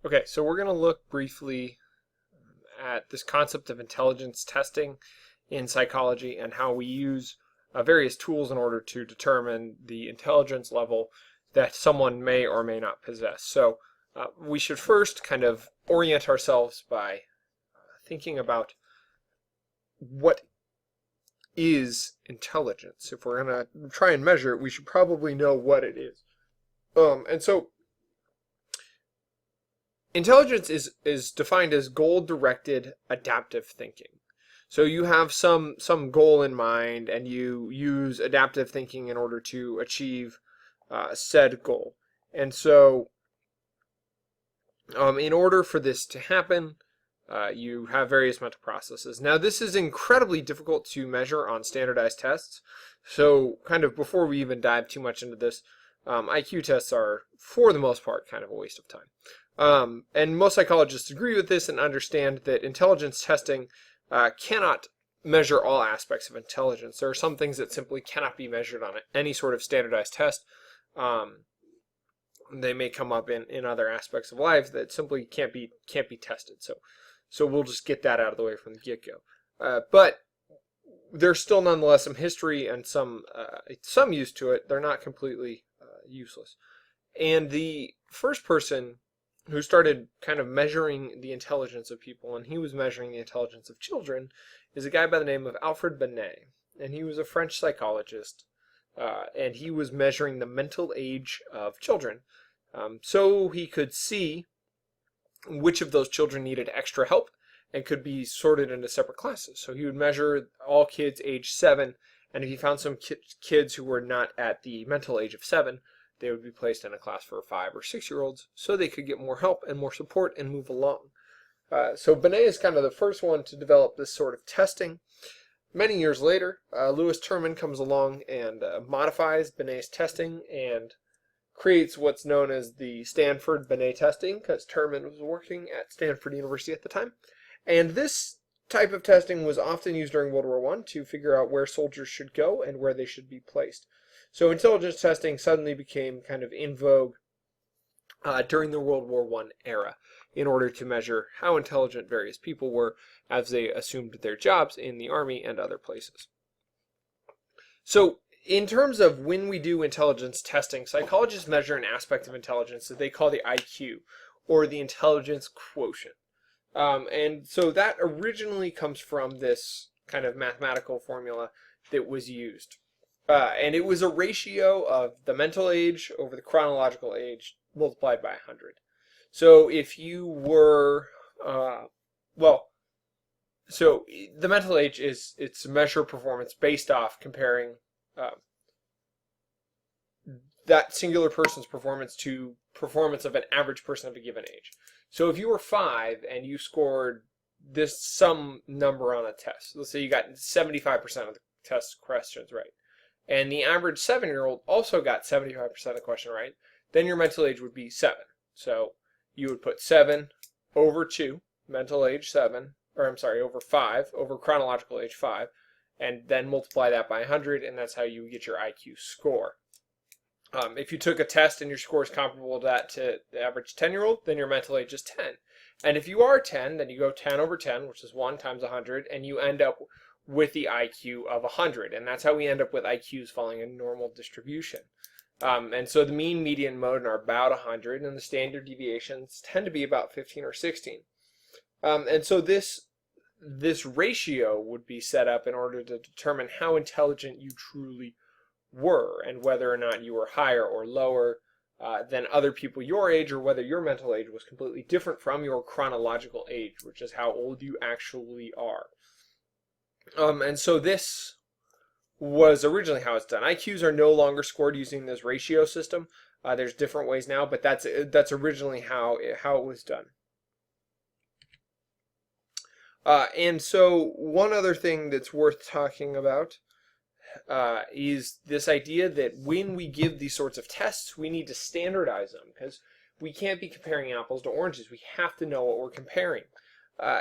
Okay, so we're going to look briefly at this concept of intelligence testing in psychology and how we use various tools in order to determine the intelligence level that someone may or may not possess. So we should first kind of orient ourselves by thinking about what is intelligence. If we're going to try and measure it, we should probably know what it is. And so intelligence is defined as goal-directed adaptive thinking. So you have some goal in mind, and you use adaptive thinking in order to achieve said goal. And so, in order for this to happen, you have various mental processes. Now, this is incredibly difficult to measure on standardized tests. So, kind of before we even dive too much into this, IQ tests are, for the most part, kind of a waste of time. And most psychologists agree with this and understand that intelligence testing cannot measure all aspects of intelligence. There are some things that simply cannot be measured on any sort of standardized test. They may come up in other aspects of life that simply can't be tested. So we'll just get that out of the way from the get-go. But there's still nonetheless some history and some use to it. They're not completely useless. And the first person who started kind of measuring the intelligence of people, and he was measuring the intelligence of children, is a guy by the name of Alfred Binet. And he was a French psychologist, and he was measuring the mental age of children. So he could see which of those children needed extra help and could be sorted into separate classes. So he would measure all kids age 7, and if he found some kids who were not at the mental age of 7, they would be placed in a class for 5 or 6-year-olds so they could get more help and more support and move along. So Binet is kind of the first one to develop this sort of testing. Many years later, Louis Terman comes along and modifies Binet's testing and creates what's known as the Stanford-Binet testing, because Terman was working at Stanford University at the time. And this type of testing was often used during World War I to figure out where soldiers should go and where they should be placed. So intelligence testing suddenly became kind of in vogue during the World War I era in order to measure how intelligent various people were as they assumed their jobs in the army and other places. So in terms of when we do intelligence testing, psychologists measure an aspect of intelligence that they call the IQ, or the intelligence quotient. And so that originally comes from this kind of mathematical formula that was used. And it was a ratio of the mental age over the chronological age multiplied by 100. So if you were, so the mental age it's measure performance based off comparing that singular person's performance to performance of an average person of a given age. So if you were 5 and you scored some number on a test, let's say you got 75% of the test questions right, and the average 7-year-old also got 75% of the question right, then your mental age would be 7. So you would put 7 over 2, mental age 7, over 5, over chronological age 5, and then multiply that by 100, and that's how you get your IQ score. If you took a test and your score is comparable to that to the average 10-year-old, then your mental age is 10. And if you are 10, then you go 10 over 10, which is 1 times 100, and you end up with the IQ of 100. And that's how we end up with IQs following a normal distribution. And so the mean, median, mode are about 100, and the standard deviations tend to be about 15 or 16. And so this ratio would be set up in order to determine how intelligent you truly were and whether or not you were higher or lower than other people your age, or whether your mental age was completely different from your chronological age, which is how old you actually are. And so this was originally how it's done. IQs are no longer scored using this ratio system. There's different ways now, but that's originally how it was done. And so one other thing that's worth talking about is this idea that when we give these sorts of tests, we need to standardize them, because we can't be comparing apples to oranges. We have to know what we're comparing.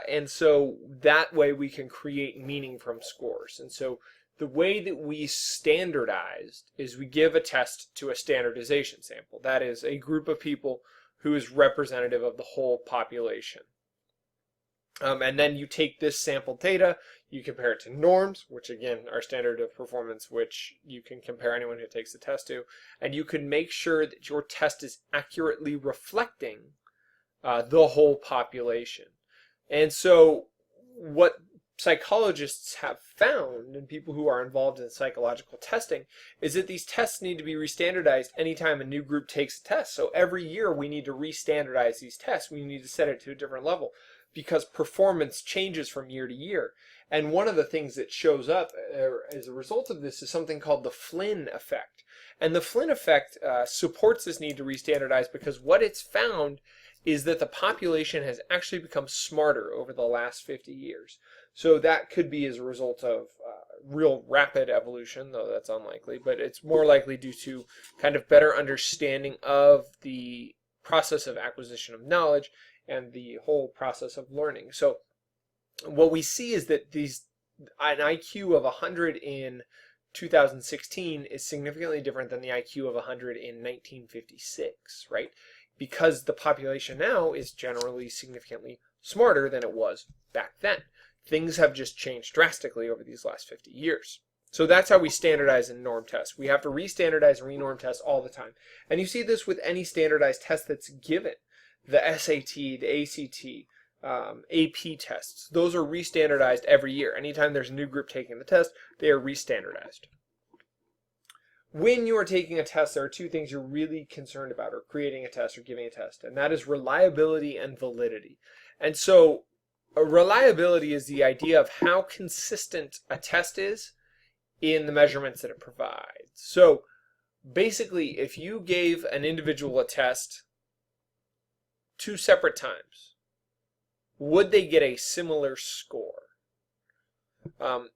And so that way we can create meaning from scores. And so the way that we standardized is we give a test to a standardization sample. That is a group of people who is representative of the whole population. And then you take this sample data, you compare it to norms, which again are standard of performance, which you can compare anyone who takes the test to, and you can make sure that your test is accurately reflecting the whole population. And so what psychologists have found, and people who are involved in psychological testing, is that these tests need to be restandardized anytime a new group takes a test. So every year we need to restandardize these tests. We need to set it to a different level, because performance changes from year to year. And one of the things that shows up as a result of this is something called the Flynn effect. And the Flynn effect supports this need to restandardize, because what it's found is that the population has actually become smarter over the last 50 years. So that could be as a result of real rapid evolution, though that's unlikely, but it's more likely due to kind of better understanding of the process of acquisition of knowledge and the whole process of learning. So what we see is that an IQ of 100 in 2016 is significantly different than the IQ of 100 in 1956, right? Because the population now is generally significantly smarter than it was back then. Things have just changed drastically over these last 50 years. So that's how we standardize and norm test. We have to re-standardize and re-norm test all the time. And you see this with any standardized test that's given. The SAT, the ACT, AP tests, those are re-standardized every year. Anytime there's a new group taking the test, they are re-standardized. When you are taking a test, there are two things you're really concerned about, or creating a test or giving a test, and that is reliability and validity. And so reliability is the idea of how consistent a test is in the measurements that it provides. So basically, if you gave an individual a test 2 separate times, would they get a similar score?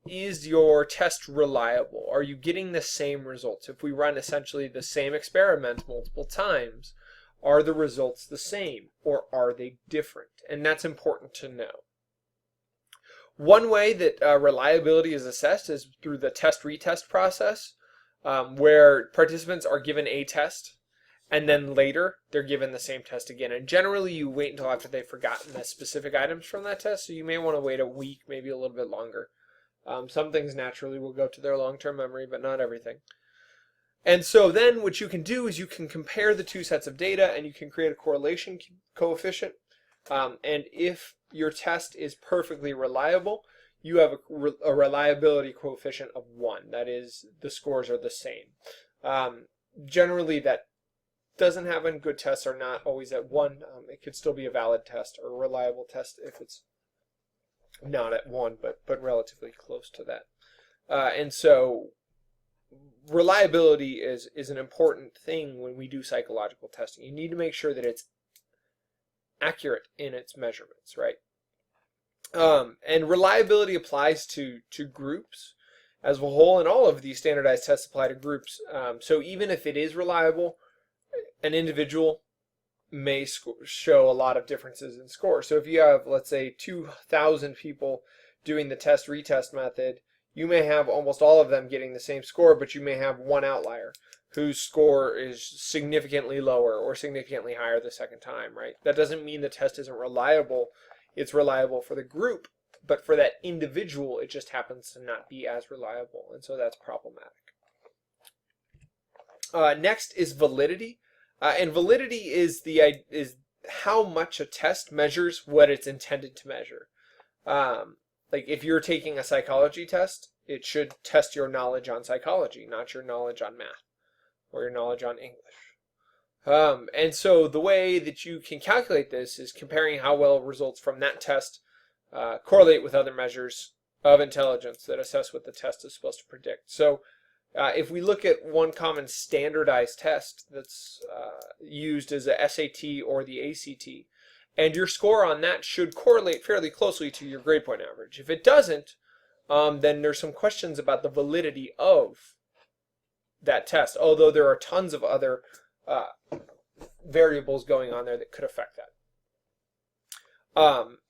Is your test reliable? Are you getting the same results? If we run essentially the same experiment multiple times, are the results the same, or are they different? And that's important to know. One way that reliability is assessed is through the test-retest process, where participants are given a test, and then later they're given the same test again. And generally you wait until after they've forgotten the specific items from that test, so you may want to wait a week, maybe a little bit longer. Some things naturally will go to their long-term memory, but not everything. And so then what you can do is you can compare the two sets of data, and you can create a correlation coefficient. And if your test is perfectly reliable, you have a reliability coefficient of 1. That is, the scores are the same. Generally, that doesn't happen. Good tests are not always at 1. It could still be a valid test or a reliable test if it's not at 1, but relatively close to that. And so reliability is an important thing when we do psychological testing. You need to make sure that it's accurate in its measurements, right? And reliability applies to groups as a whole, and all of these standardized tests apply to groups. So even if it is reliable, an individual may show a lot of differences in score. So if you have, let's say, 2,000 people doing the test-retest method, you may have almost all of them getting the same score, but you may have one outlier whose score is significantly lower or significantly higher the second time, right? That doesn't mean the test isn't reliable. It's reliable for the group, but for that individual, it just happens to not be as reliable, and so that's problematic. Next is validity. And validity is how much a test measures what it's intended to measure. Like if you're taking a psychology test, it should test your knowledge on psychology, not your knowledge on math or your knowledge on English. And so the way that you can calculate this is comparing how well results from that test correlate with other measures of intelligence that assess what the test is supposed to predict. So if we look at one common standardized test that's used as a SAT or the ACT, and your score on that should correlate fairly closely to your grade point average. If it doesn't, then there's some questions about the validity of that test, although there are tons of other variables going on there that could affect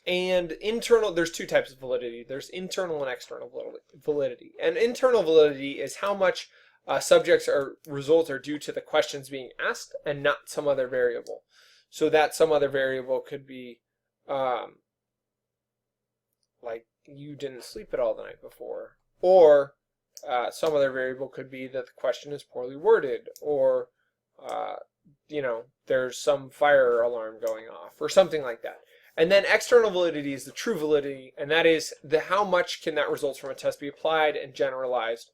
And internal, there's two types of validity. There's internal and external validity. And internal validity is how much subjects or results are due to the questions being asked and not some other variable. So that some other variable could be like you didn't sleep at all the night before, or some other variable could be that the question is poorly worded, or there's some fire alarm going off, or something like that. And then external validity is the true validity, and that is how much can that results from a test be applied and generalized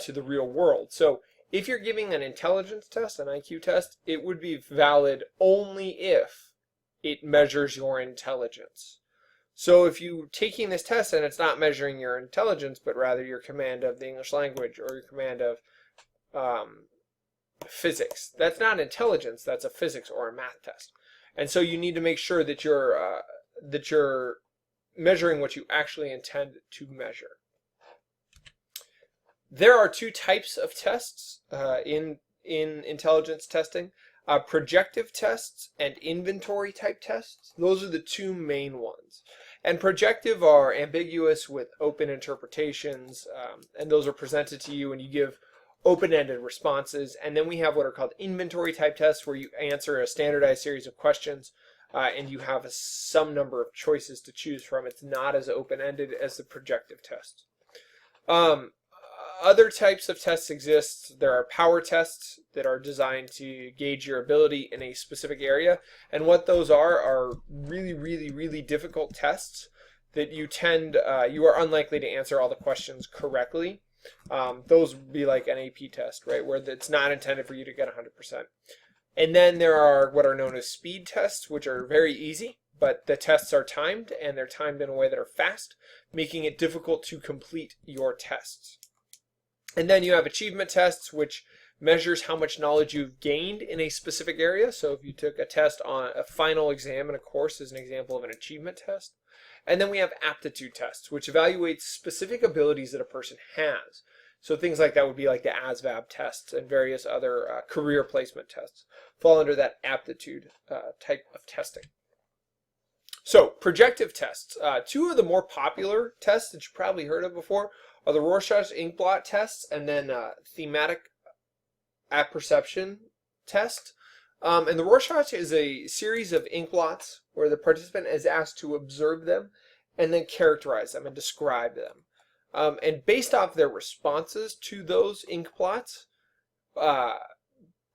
to the real world. So if you're giving an intelligence test, an IQ test, it would be valid only if it measures your intelligence. So if you're taking this test and it's not measuring your intelligence, but rather your command of the English language or your command of physics, that's not intelligence, that's a physics or a math test. And so you need to make sure that you're measuring what you actually intend to measure. There are two types of tests in intelligence testing. Projective tests and inventory type tests. Those are the two main ones. And projective are ambiguous with open interpretations, and those are presented to you and you give open-ended responses. And then we have what are called inventory type tests, where you answer a standardized series of questions and you have some number of choices to choose from. It's not as open-ended as the projective test. Other types of tests exist. There are power tests that are designed to gauge your ability in a specific area. And what those are really, really, really difficult tests that you are unlikely to answer all the questions correctly. Those would be like an AP test, right, where it's not intended for you to get 100%. And then there are what are known as speed tests, which are very easy, but the tests are timed, and they're timed in a way that are fast, making it difficult to complete your tests. And then you have achievement tests, which measures how much knowledge you've gained in a specific area. So if you took a test on a final exam in a course is an example of an achievement test. And then we have aptitude tests, which evaluate specific abilities that a person has. So things like that would be like the ASVAB tests and various other career placement tests fall under that aptitude type of testing. So projective tests. Two of the more popular tests that you probably heard of before are the Rorschach inkblot tests and then thematic apperception test. And the Rorschach is a series of inkblots where the participant is asked to observe them and then characterize them and describe them. And based off their responses to those inkblots,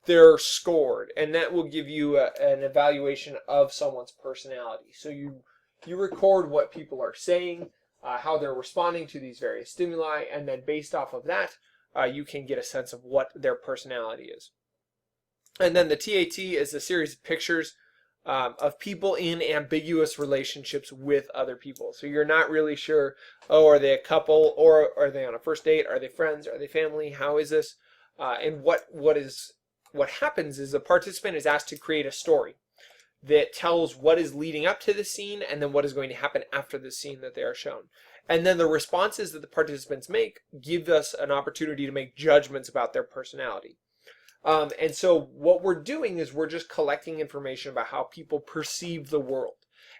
they're scored, and that will give you an evaluation of someone's personality. So you record what people are saying, how they're responding to these various stimuli, and then based off of that, you can get a sense of what their personality is. And then the TAT is a series of pictures of people in ambiguous relationships with other people. So you're not really sure, oh, are they a couple, or are they on a first date? Are they friends? Are they family? How is this? And what happens is the participant is asked to create a story that tells what is leading up to the scene and then what is going to happen after the scene that they are shown. And then the responses that the participants make give us an opportunity to make judgments about their personality. And so what we're doing is we're just collecting information about how people perceive the world.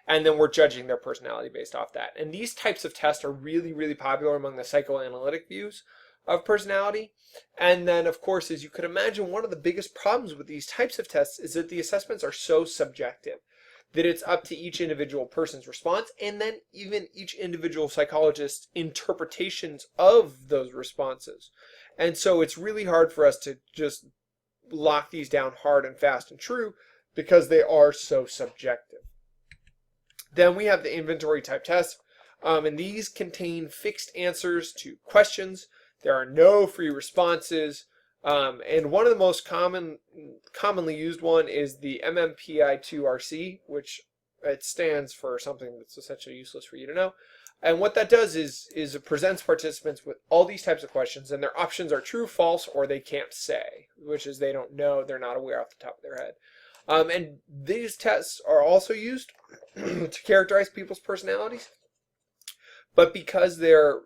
And then we're judging their personality based off that. And these types of tests are really, really popular among the psychoanalytic views of personality. And then, of course, as you could imagine, one of the biggest problems with these types of tests is that the assessments are so subjective that it's up to each individual person's response and then even each individual psychologist's interpretations of those responses. And so it's really hard for us to just lock these down hard and fast and true because they are so subjective. Then we have the inventory type tests, and these contain fixed answers to questions. There are no free responses, and one of the most commonly used one is the MMPI2RC, which it stands for something that's essentially useless for you to know. And what that does is it presents participants with all these types of questions, and their options are true, false, or they can't say, which is they don't know, they're not aware off the top of their head. And these tests are also used to characterize people's personalities. But because they're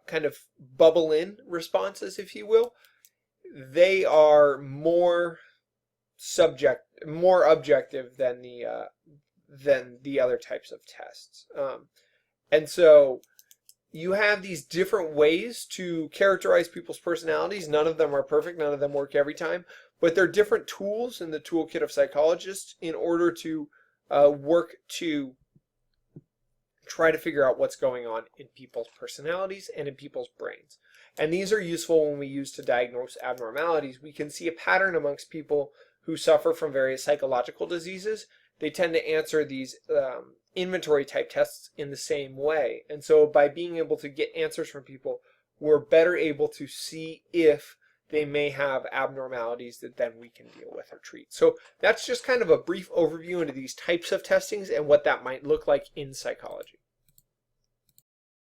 kind of bubble-in responses, if you will, they are more objective than than the other types of tests. And so you have these different ways to characterize people's personalities. None of them are perfect. None of them work every time. But they're different tools in the toolkit of psychologists in order to work to try to figure out what's going on in people's personalities and in people's brains. And these are useful when we use to diagnose abnormalities. We can see a pattern amongst people who suffer from various psychological diseases. They tend to answer these inventory type tests in the same way. And so by being able to get answers from people, we're better able to see if they may have abnormalities that then we can deal with or treat. So that's just kind of a brief overview into these types of testings and what that might look like in psychology.